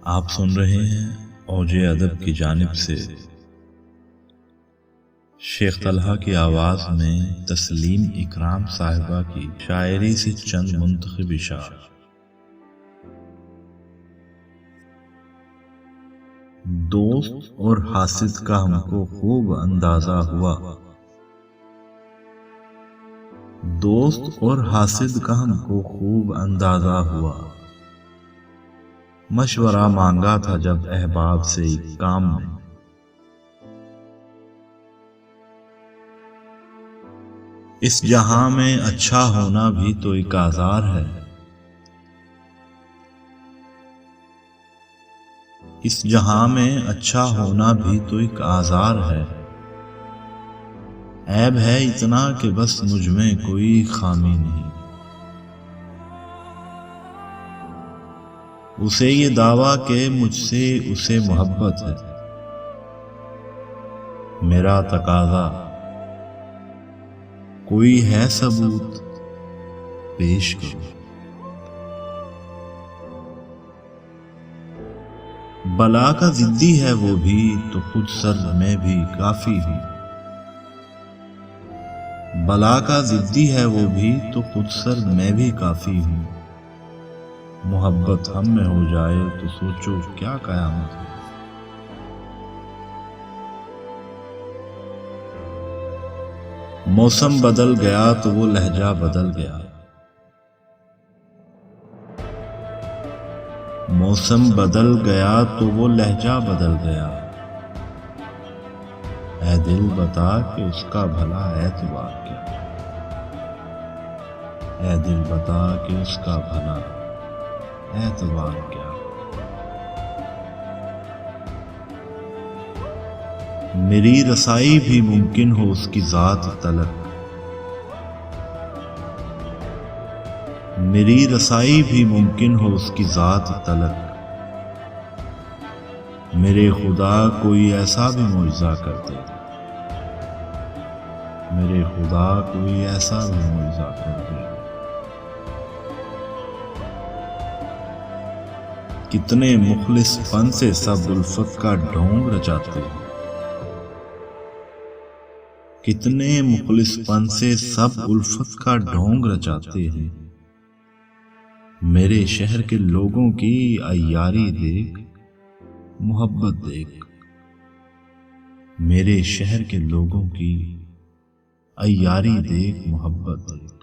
آپ سن رہے ہیں اوج ادب کی جانب سے شیخ طلحہ کی آواز میں تسلیم اکرام صاحبہ کی شاعری سے چند منتخب اشعار۔ دوست اور حاسد کا ہم کو خوب اندازہ ہوا، دوست اور حاسد کا ہم کو خوب اندازہ ہوا، مشورہ مانگا تھا جب احباب سے ایک کام میں، اس جہاں میں اچھا ہونا بھی تو ایک آزار ہے، اس جہاں میں اچھا ہونا بھی تو ایک آزار ہے، عیب ہے اتنا کہ بس مجھ میں کوئی خامی نہیں، اسے یہ دعویٰ کہ مجھ سے اسے محبت ہے، میرا تقاضا کوئی ہے ثبوت پیش کرو، بلا کا ضدی ہے وہ بھی تو خود سر میں بھی کافی ہوں، بلا کا ضدی ہے وہ بھی تو خود سر میں بھی کافی ہوں، محبت ہم میں ہو جائے تو سوچو کیا قیامت ہے، موسم بدل گیا تو وہ لہجہ بدل گیا، موسم بدل گیا تو وہ لہجہ بدل گیا، اے دل بتا کہ اس کا بھلا اعتبار کیا، اے دل بتا کہ اس کا بھلا اعتبار کیا، میری رسائی بھی ممکن ہو اس کی ذات تلک، میری رسائی بھی ممکن ہو اس کی ذات تلک، میرے خدا کوئی ایسا بھی معجزہ کر دے، میرے خدا کوئی ایسا بھی معجزہ کر دے، کتنے مخلص پن سے سب الفت کا ڈھونگ رچاتے ہیں، کتنے مخلص پن سے سب الفت کا ڈھونگ رچاتے ہیں، میرے شہر کے لوگوں کی عیاری دیکھ محبت دیکھ، میرے شہر کے لوگوں کی عیاری دیکھ محبت دیکھ۔